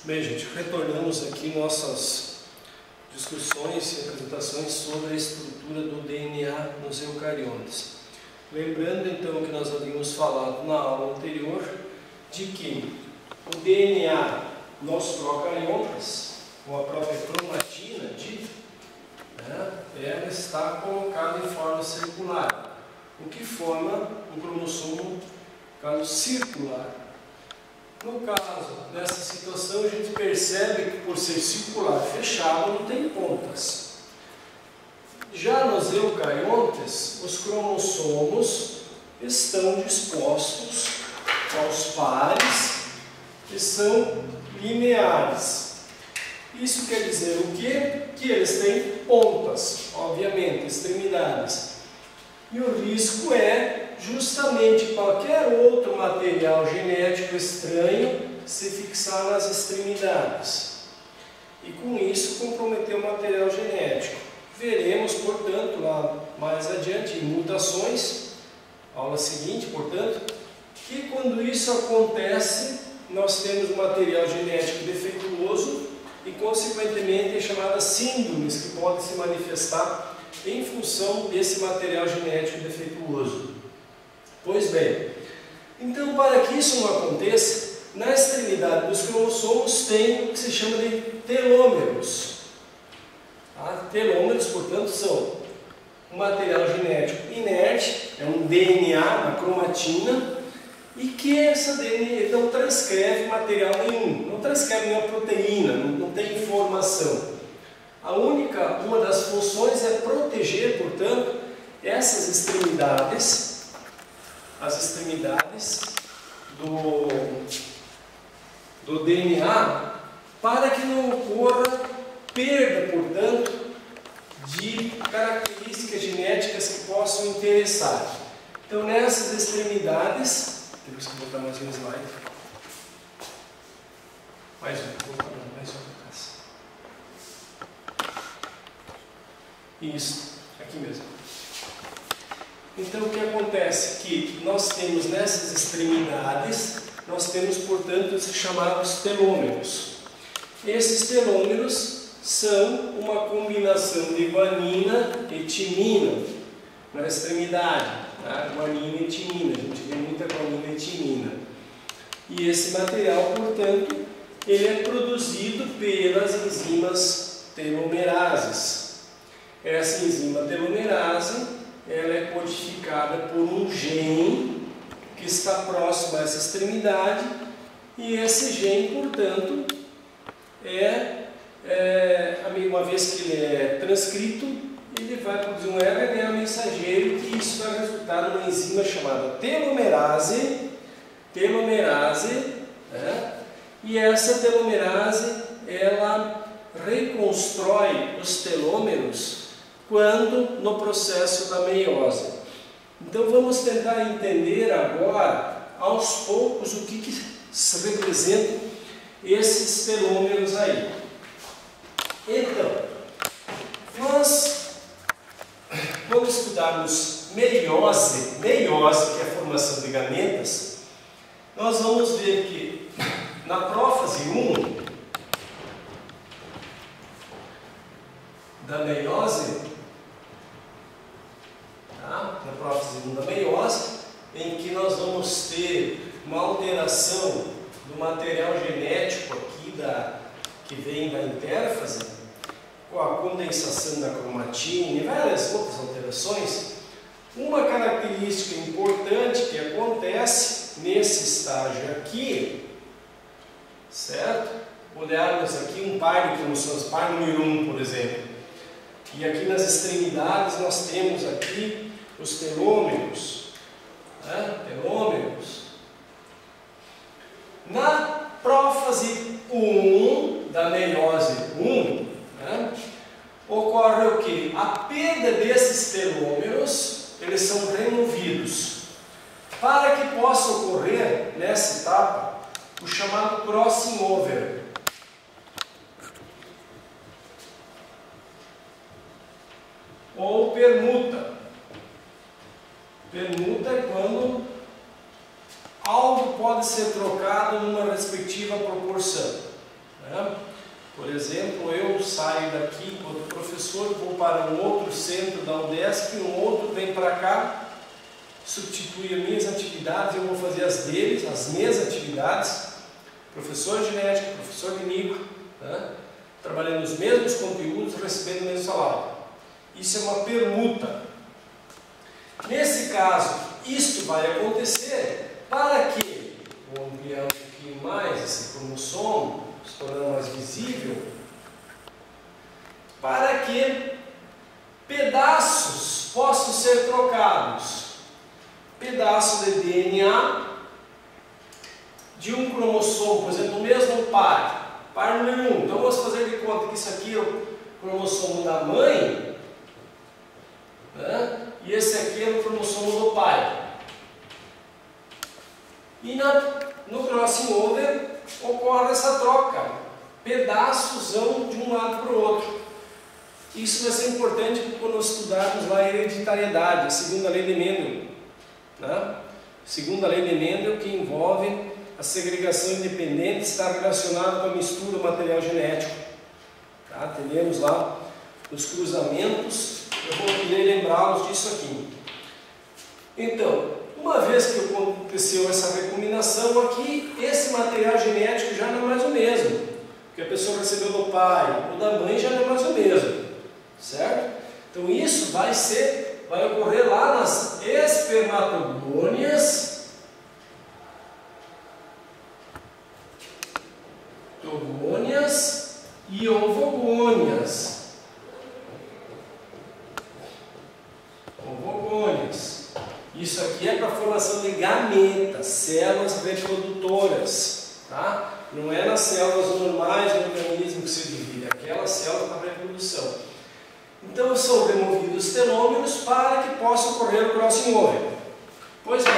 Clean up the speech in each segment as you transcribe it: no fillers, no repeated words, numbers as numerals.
Bem, gente, retornamos aqui nossas discussões e apresentações sobre a estrutura do DNA nos eucariontes. Lembrando então que nós havíamos falado na aula anterior de que o DNA nos procariontes, com a própria cromatina ela está colocada em forma circular, o que forma um cromossomo, caso circular. No caso dessa situação, a gente percebe que por ser circular fechado não tem pontas. Já nos eucariontes, os cromossomos estão dispostos aos pares e são lineares. Isso quer dizer o quê? Que eles têm pontas, obviamente, extremidades. E o risco é justamente qualquer outro material genético estranho se fixar nas extremidades. E com isso comprometer o material genético. Veremos, portanto, lá mais adiante, em mutações, aula seguinte, portanto, que quando isso acontece, nós temos um material genético defeituoso e, consequentemente, chamadas síndromes que podem se manifestar em função desse material genético defeituoso. Pois bem, então para que isso não aconteça, na extremidade dos cromossomos tem o que se chama de telômeros. Telômeros, portanto, são um material genético inerte, é um DNA, uma cromatina, e que essa DNA não transcreve material nenhum, não transcreve nenhuma proteína, não tem informação. Uma das funções é proteger, portanto, essas extremidades, as extremidades do DNA, para que não ocorra perda, portanto, de características genéticas que possam interessar. Então, nessas extremidades, temos que botar mais um slide. Mais um. Isso, aqui mesmo. Então, o que acontece? Que nós temos nessas extremidades, nós temos, portanto, os chamados telômeros. Esses telômeros são uma combinação de guanina e timina na extremidade. Guanina e timina, a gente vê muita guanina e timina. E esse material, portanto, ele é produzido pelas enzimas telomerases. Essa enzima telomerase, ela é codificada por um gene que está próximo a essa extremidade, e esse gene, portanto, uma vez que ele é transcrito, ele vai produzir um RNA mensageiro, e isso vai resultar numa enzima chamada telomerase, e essa telomerase, ela reconstrói os telômeros quando no processo da meiose. Então vamos tentar entender agora, aos poucos, o que se representam esses telômeros aí. Então, nós, quando estudarmos meiose, que é a formação de gametas, nós vamos ver que na prófase 1 da meiose, na prófase 1 da meiose, em que nós vamos ter uma alteração do material genético aqui que vem da intérfase, com a condensação da cromatina e várias outras alterações. Uma característica importante que acontece nesse estágio aqui, certo? Olharmos aqui um par de cromossomos, par número 1, por exemplo. E aqui nas extremidades nós temos aqui os telômeros. Na prófase 1 da meiose 1, ocorre o que? A perda desses telômeros, eles são removidos. Para que possa ocorrer nessa etapa o chamado crossing over. Ou permuta. Permuta é quando algo pode ser trocado numa respectiva proporção. né? Por exemplo, eu saio daqui enquanto professor, vou para um outro centro da UDESC, um outro vem para cá, substitui as minhas atividades, eu vou fazer as deles, as minhas atividades, professor de genética, professor de micro, né? Trabalhando os mesmos conteúdos, recebendo o mesmo salário. Isso é uma permuta. Nesse caso, isto vai acontecer para que, vou ampliar um pouquinho mais esse cromossomo, se tornando mais visível, para que pedaços possam ser trocados. Pedaço de DNA de um cromossomo, por exemplo, o mesmo par número 1. Então vamos fazer de conta que isso aqui é o cromossomo da mãe, né? E esse aqui é o cromossomo do pai. E no crossing over ocorre essa troca, pedaços de um lado para o outro. Isso vai ser importante quando nós estudarmos lá a hereditariedade, a segunda lei de Mendel, né? Segunda lei de Mendel, que envolve a segregação independente, está relacionada com a mistura do material genético. Tá? Teremos lá os cruzamentos, eu vou querer lembrá-los disso aqui. Então, uma vez que aconteceu essa recombinação aqui, esse material genético já não é mais o mesmo. O que a pessoa recebeu do pai ou da mãe já não é mais o mesmo. Certo? Então isso vai ocorrer lá nas espermatogônias, e ovogônias. Isso aqui é para a formação de gametas, células reprodutoras, tá? Não é nas células normais do organismo que se divide, é aquela célula para reprodução. Então são removidos os telômeros para que possa ocorrer o crossing over. Pois bem,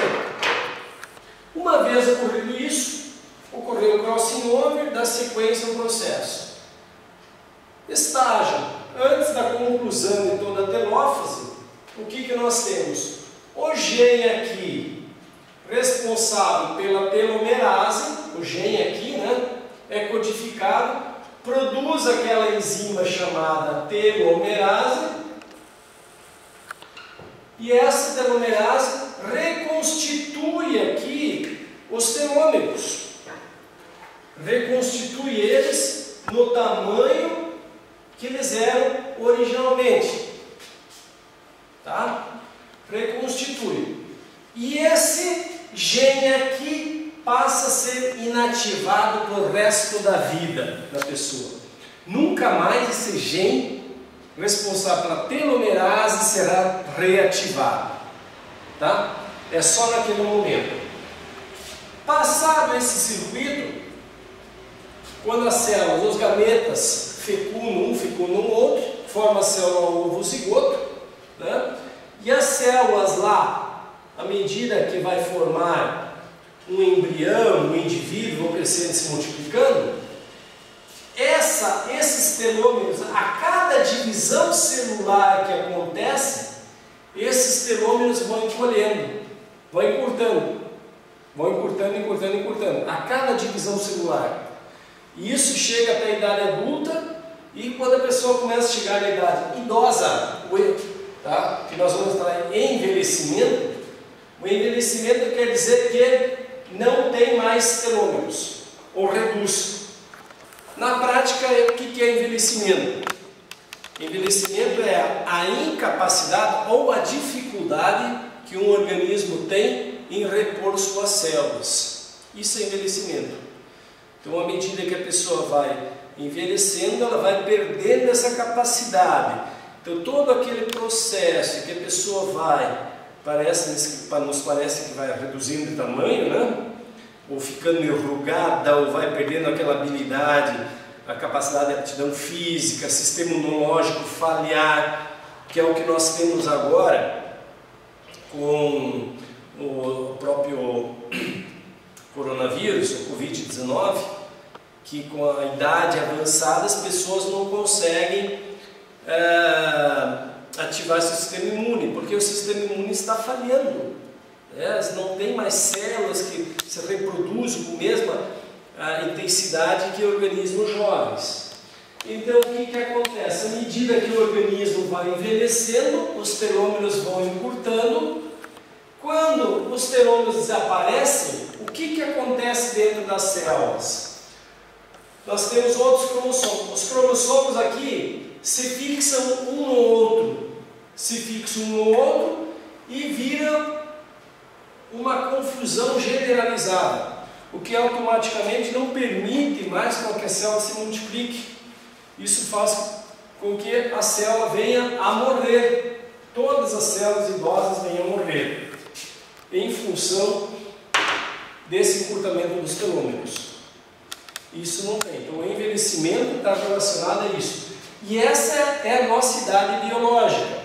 uma vez ocorrido isso, ocorreu o crossing over, da sequência do processo. Estágio, antes da conclusão de toda a telófase, o que nós temos? O gene aqui, responsável pela telomerase, o gene aqui, né, é codificado, produz aquela enzima chamada telomerase, e essa telomerase reconstitui aqui os telômeros, reconstitui eles no tamanho que eles eram originalmente, tá? Reconstitui. E esse gene aqui passa a ser inativado para o resto da vida da pessoa. Nunca mais esse gene responsável pela telomerase será reativado, tá? É só naquele momento. Passado esse circuito, quando as células, os gametas fecundam um outro, forma a célula ovo-zigoto, né? E as células lá, à medida que vai formar um embrião, um indivíduo, vão crescendo e se multiplicando, esses telômeros, a cada divisão celular que acontece, esses telômeros vão encolhendo, vão encurtando, a cada divisão celular. E isso chega até a idade adulta, e quando a pessoa começa a chegar à idade idosa, tá? Que nós vamos entrar em envelhecimento. O envelhecimento quer dizer que não tem mais telômeros, ou reduz. Na prática, o que é envelhecimento? Envelhecimento é a incapacidade ou a dificuldade que um organismo tem em repor suas células. Isso é envelhecimento. Então, à medida que a pessoa vai envelhecendo, ela vai perdendo essa capacidade. Então, todo aquele processo que a pessoa nos parece que vai reduzindo de tamanho, né? Ou ficando enrugada, ou vai perdendo aquela habilidade, a capacidade de aptidão física, sistema imunológico falhar, que é o que nós temos agora com o próprio coronavírus, o Covid-19, que com a idade avançada as pessoas não conseguem ativar seu sistema imune, porque o sistema imune está falhando, né? Não tem mais células que se reproduzem com a mesma intensidade que organismos jovens. Então, o que acontece? À medida que o organismo vai envelhecendo, os telômeros vão encurtando. Quando os telômeros desaparecem, o que acontece dentro das células? Nós temos outros cromossomos. Os cromossomos aqui se fixam um no outro. Se fixam um no outro e viram uma confusão generalizada, o que automaticamente não permite mais com que a célula se multiplique. Isso faz com que a célula venha a morrer. Todas as células idosas venham a morrer em função desse encurtamento dos telômeros. Isso não tem. Então o envelhecimento está relacionado a isso. E essa é a nossa idade biológica.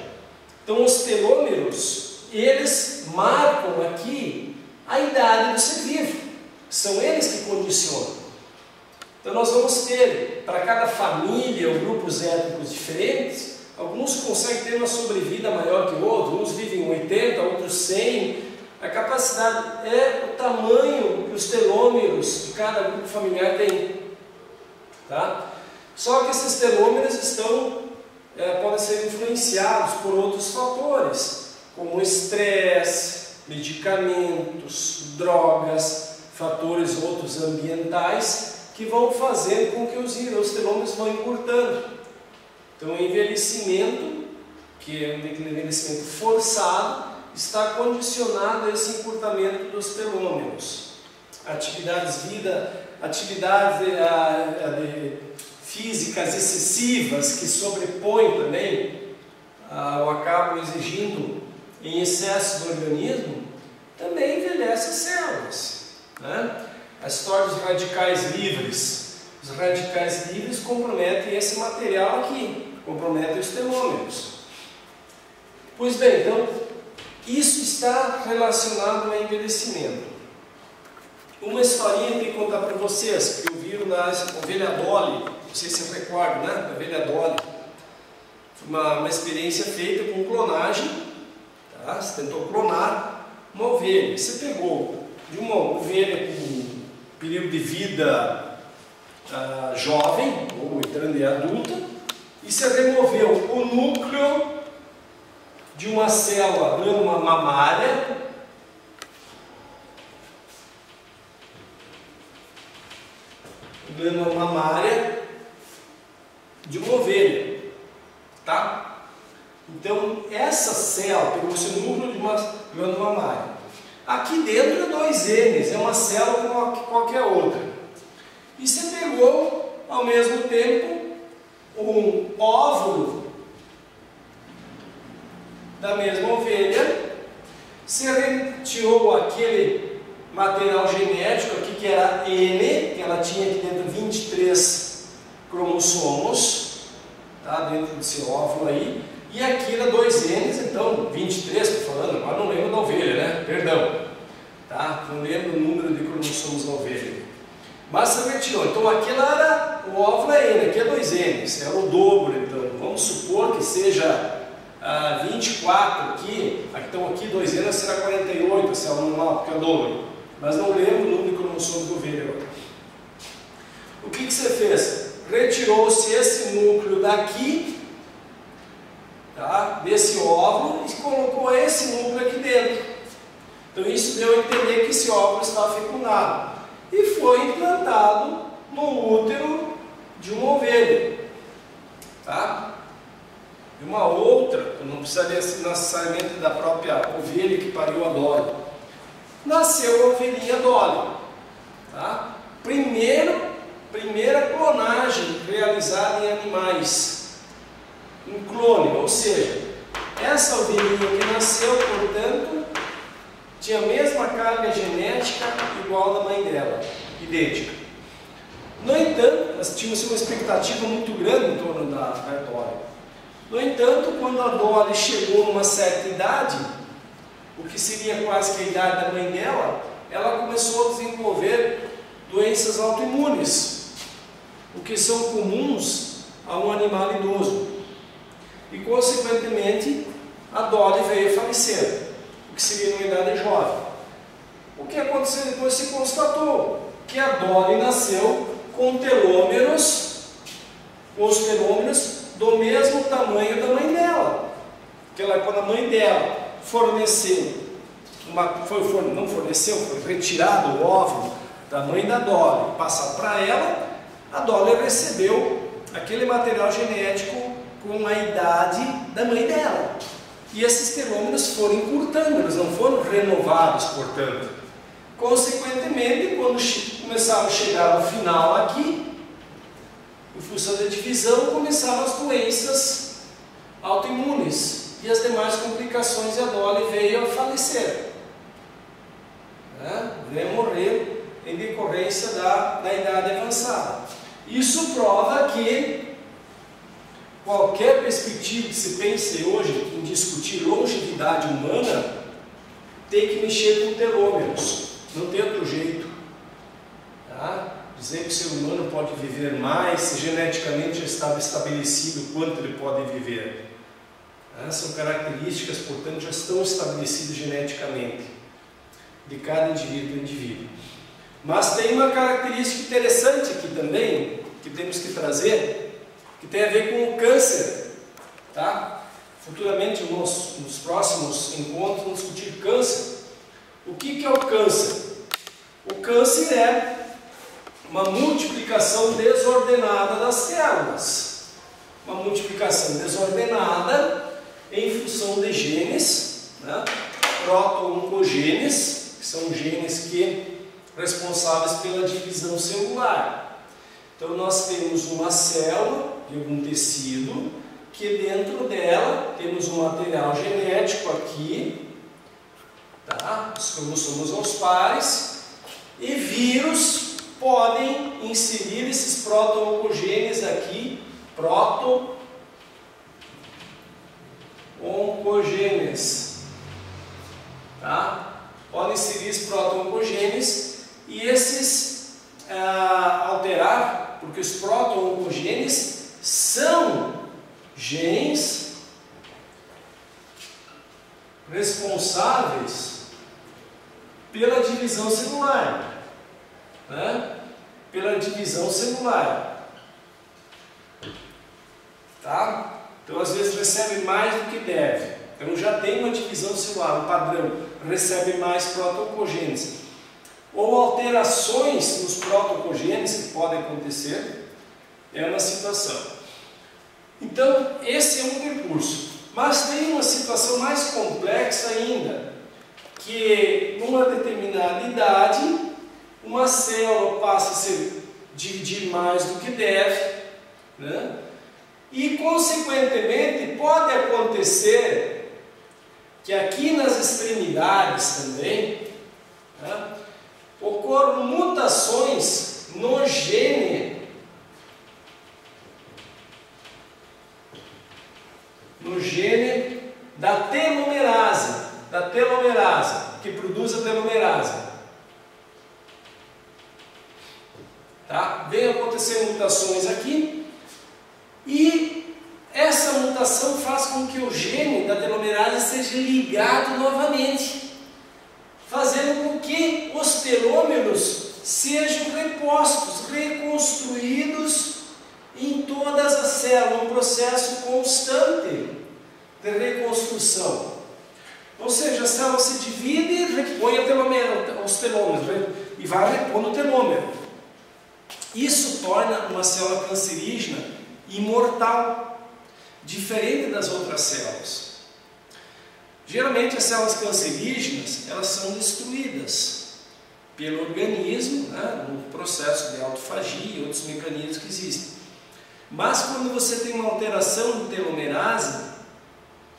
Então os telômeros, eles marcam aqui a idade do ser vivo. São eles que condicionam. Então nós vamos ter, para cada família ou grupos étnicos diferentes, alguns conseguem ter uma sobrevida maior que outros, uns vivem 80, outros 100. A capacidade é o tamanho que os telômeros de cada grupo familiar tem. Tá? Só que esses telômeros podem ser influenciados por outros fatores, como estresse, medicamentos, drogas, fatores outros ambientais, que vão fazer com que os telômeros vão encurtando. Então o envelhecimento, que é um envelhecimento forçado, está condicionado a esse encurtamento dos telômeros. Atividades físicas excessivas que sobrepõem também ou acabam exigindo em excesso do organismo, também envelhece as células, né? A história dos radicais livres. Os radicais livres comprometem esse material aqui, comprometem os telômeros. Pois bem, então, isso está relacionado ao envelhecimento. Uma historinha que eu contar para vocês, que eu vi na ovelha Dolly, não sei se eu recordo, né? A ovelha Dolly. Foi uma experiência feita com clonagem. Tá? Você tentou clonar uma ovelha. Você pegou de uma ovelha com período de vida jovem, ou entrando em adulta, e você removeu o núcleo de uma célula glândula mamária, de uma ovelha, tá? Então essa célula pegou esse núcleo de uma glândula mamária. Aqui dentro é 2 N's, é uma célula como qualquer outra. E você pegou ao mesmo tempo um óvulo da mesma ovelha, você retirou aquele material genético aqui que era N, que ela tinha aqui dentro 23 cromossomos, tá? Dentro desse óvulo aí, e aqui era 2 N's, então 23, estou falando, agora não lembro da ovelha, né? Perdão, tá? Não lembro o número de cromossomos da ovelha. Mas você retirou, então aquilo era, o óvulo é N, aqui é 2 N's, era o dobro, então vamos supor que seja 24 aqui, então aqui 2 N's será 48, se é o normal, porque é o dobro. Mas não lembro o número de cromossomos da ovelha agora. O que você fez? Retirou-se esse núcleo daqui, tá? Desse óvulo, e colocou esse núcleo aqui dentro. Então isso deu a entender que esse óvulo estava fecundado. E foi implantado no útero de uma ovelha. Tá? E uma outra, não precisaria necessariamente da própria ovelha que pariu a Dolly. Nasceu a ovelhinha Dolly. Tá? Primeira clonagem realizada em animais. Um clone, ou seja, essa ovelhinha que nasceu, portanto, tinha a mesma carga genética igual da mãe dela, idêntica. No entanto, nós tínhamos uma expectativa muito grande em torno da Dolly. No entanto, quando a Dolly chegou numa certa idade, o que seria quase que a idade da mãe dela, ela começou a desenvolver doenças autoimunes, o que são comuns a um animal idoso. E, consequentemente, a Dolly veio a falecer, o que seria uma idade jovem. O que aconteceu depois se constatou que a Dolly nasceu com telômeros, com os telômeros do mesmo tamanho da mãe dela. Quando a mãe dela forneceu, não forneceu, foi retirado o óvulo da mãe da Dolly, passado para ela, a Dolly recebeu aquele material genético com a idade da mãe dela. E esses telômeros foram encurtando, eles não foram renovados, portanto. Consequentemente, quando começaram a chegar ao final aqui, em função da divisão, começaram as doenças autoimunes e as demais complicações, e a Dolly veio a falecer, veio a morrer em decorrência da idade avançada. Isso prova que qualquer perspectiva que se pense hoje em discutir longevidade humana tem que mexer com telômeros, não tem outro jeito. Dizer que o ser humano pode viver mais, se geneticamente já estava estabelecido quanto ele pode viver. São características, portanto, já estão estabelecidas geneticamente, de cada indivíduo para indivíduo. Mas tem uma característica interessante aqui também, que temos que trazer, que tem a ver com o câncer. Futuramente, nos próximos encontros, vamos discutir câncer. O que é o câncer? O câncer é uma multiplicação desordenada das células. Uma multiplicação desordenada em função de genes, proto-oncogenes, que são genes responsáveis pela divisão celular. Então nós temos uma célula de algum tecido, que dentro dela temos um material genético aqui, os cromossomos aos pares, e vírus podem inserir esses proto-oncogenes aqui, proto-oncogenes, podem inserir esses proto-oncogenes e esses alterar, porque os proto-oncogenes são genes responsáveis pela divisão celular. Pela divisão celular. Então, às vezes, recebe mais do que deve. Então, já tem uma divisão celular, um padrão, recebe mais proto-oncogenes. Ou alterações nos proto-oncogenes que podem acontecer, é uma situação. Então, esse é um recurso. Mas tem uma situação mais complexa ainda, que numa determinada idade, uma célula passa a se dividir mais do que deve, e consequentemente pode acontecer que aqui nas extremidades também ocorram mutações no gene da telomerase, que produz a telomerase. Vem acontecer mutações aqui, e essa mutação faz com que o gene da telomerase seja ligado novamente, fazendo com que os telômeros sejam repostos, reconstruídos em todas as células, um processo constante de reconstrução. Ou seja, a célula se divide e repõe os telômeros, e vai repondo o telômero. Isso torna uma célula cancerígena imortal, diferente das outras células. Geralmente as células cancerígenas, elas são destruídas pelo organismo, no processo de autofagia e outros mecanismos que existem. Mas quando você tem uma alteração do telomerase,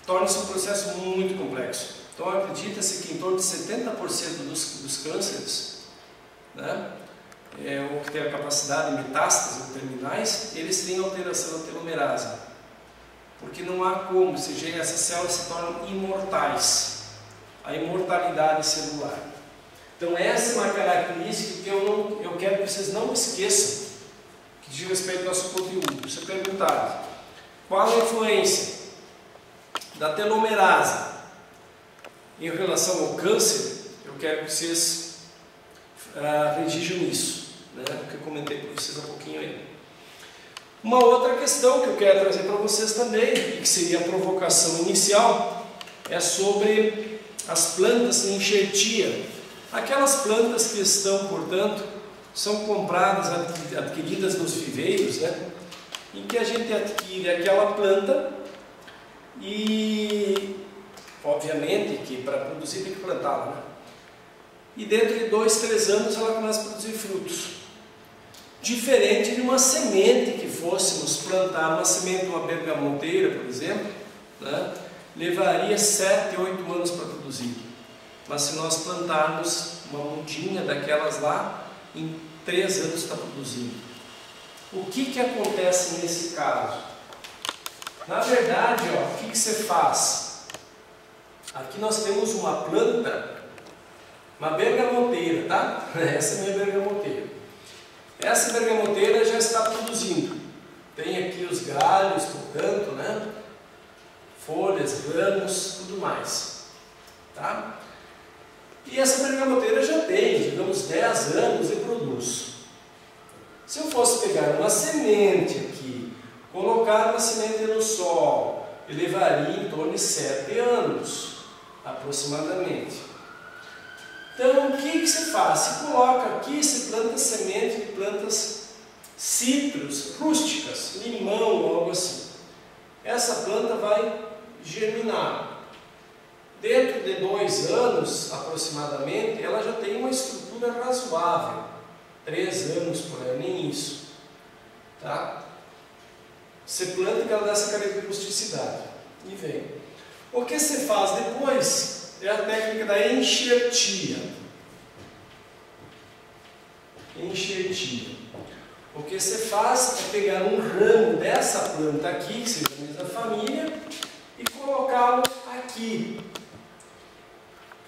torna-se um processo muito complexo. Então acredita-se que em torno de 70% dos cânceres, ou que tem a capacidade de metástase ou terminais, eles têm alteração da telomerase. Porque não há como, ou seja, essas células se tornam imortais. A imortalidade celular. Então essa é uma característica que eu quero que vocês não esqueçam, que diz respeito ao nosso conteúdo. Se eu perguntar qual a influência da telomerase em relação ao câncer, eu quero que vocês redigam isso. né, que eu comentei para vocês há pouquinho aí. Uma outra questão que eu quero trazer para vocês também, e que seria a provocação inicial, é sobre as plantas em enxertia. Aquelas plantas que estão, portanto, são compradas, adquiridas nos viveiros, né, em que a gente adquire aquela planta e, obviamente, que para produzir tem que plantá-la, né? E dentro de 2, 3 anos ela começa a produzir frutos. Diferente de uma semente que fôssemos plantar, uma semente, uma bergamoteira, por exemplo, né, levaria 7, 8 anos para produzir. Mas se nós plantarmos uma mudinha daquelas lá, em 3 anos está produzindo. O que acontece nesse caso? Na verdade, ó, o que você faz? Aqui nós temos uma planta, uma bergamoteira, tá? Essa é a minha bergamoteira. Essa bergamoteira já está produzindo. Tem aqui os galhos, portanto, né? Folhas, ramos, tudo mais. Tá? E essa bergamoteira já tem, digamos, 10 anos e produz. Se eu fosse pegar uma semente aqui, colocar uma semente no sol, eu levaria em torno de 7 anos, aproximadamente. Então, o que se faz? Se coloca aqui, se planta semente de plantas cítrus, rústicas, limão ou algo assim. Essa planta vai germinar. Dentro de 2 anos, aproximadamente, ela já tem uma estrutura razoável. 3 anos por aí, nem isso. Tá? Você planta e ela dá essa rusticidade. E vem. O que se faz depois é a técnica da enxertia. Enxertia. O que se faz é pegar um ramo dessa planta aqui, que seja da mesma família, e colocá-lo aqui.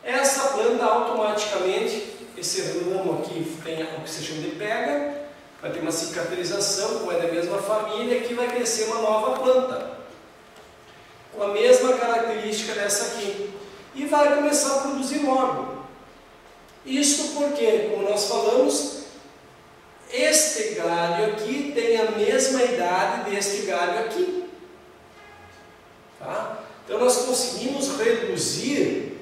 Essa planta automaticamente, esse ramo aqui tem o que se chama de pega, vai ter uma cicatrização, como é da mesma família, que vai crescer uma nova planta, com a mesma característica dessa aqui. E vai começar a produzir logo. Isto porque, como nós falamos, este galho aqui tem a mesma idade deste galho aqui. Tá? Então nós conseguimos reduzir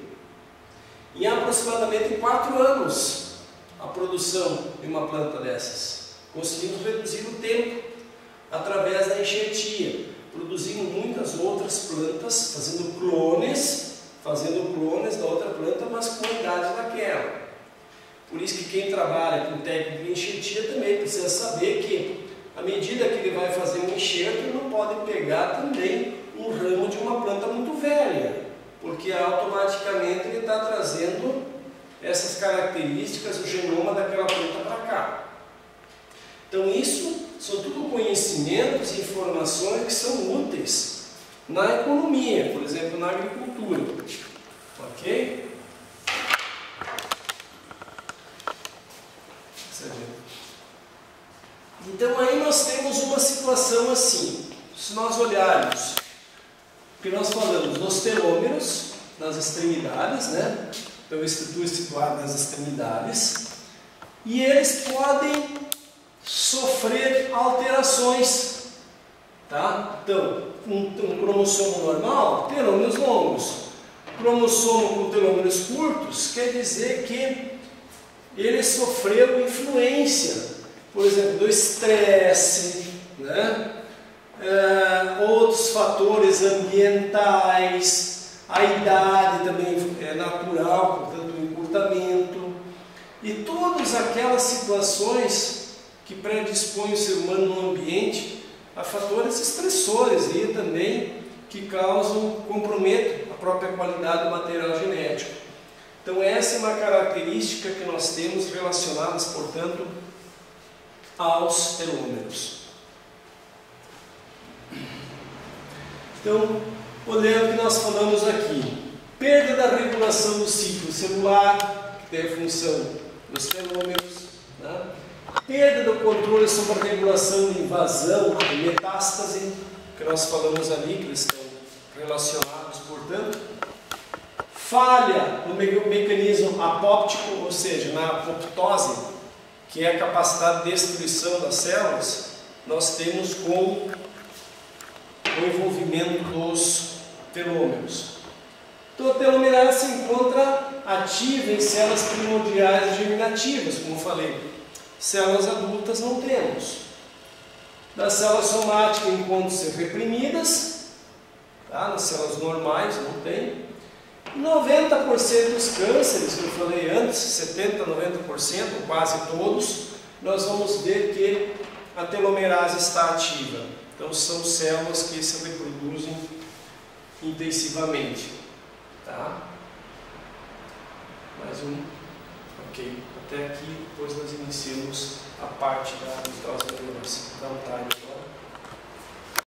em aproximadamente 4 anos a produção de uma planta dessas. Conseguimos reduzir o tempo através da enxertia, produzindo muitas outras plantas, fazendo clones da outra planta, mas com a idade daquela. Por isso que quem trabalha com técnica de enxertia também precisa saber que, à medida que ele vai fazer um enxerto, ele não pode pegar também um ramo de uma planta muito velha, porque automaticamente ele está trazendo essas características, o genoma daquela planta para cá. Então isso são tudo conhecimentos e informações que são úteis na economia, por exemplo, na agricultura. Ok? Então aí nós temos uma situação assim. Se nós olharmos o que nós falamos nos telômeros, nas extremidades, né? Então estrutura situada nas extremidades, e eles podem sofrer alterações, tá? Então, um cromossomo normal, telômeros longos. Cromossomo com telômeros curtos quer dizer que ele sofreu influência, por exemplo, do estresse, né? Outros fatores ambientais, a idade também é natural, portanto o encurtamento, e todas aquelas situações que predispõem o ser humano no ambiente a fatores estressores e também que causam, comprometem a própria qualidade do material genético. Então essa é uma característica que nós temos relacionadas, portanto, aos telômeros. Então, olhando o que nós falamos aqui, perda da regulação do ciclo celular, que tem a função dos telômeros, né? Perda do controle sobre a regulação de invasão, de metástase, que nós falamos ali, que eles estão relacionados, portanto. Falha no mecanismo apóptico, ou seja, na apoptose, que é a capacidade de destruição das células, nós temos com o envolvimento dos telômeros. Então a telomerase se encontra ativa em células primordiais germinativas, como eu falei. Células adultas não temos. Nas células somáticas encontram-se reprimidas, tá? Nas células normais não tem. 90% dos cânceres que eu falei antes, 70%, 90%, quase todos, nós vamos ver que a telomerase está ativa. Então são células que se reproduzem intensivamente. Tá? Mais um. Ok. Até aqui, depois nós iniciamos a parte da mitose da neurose. Dá um time.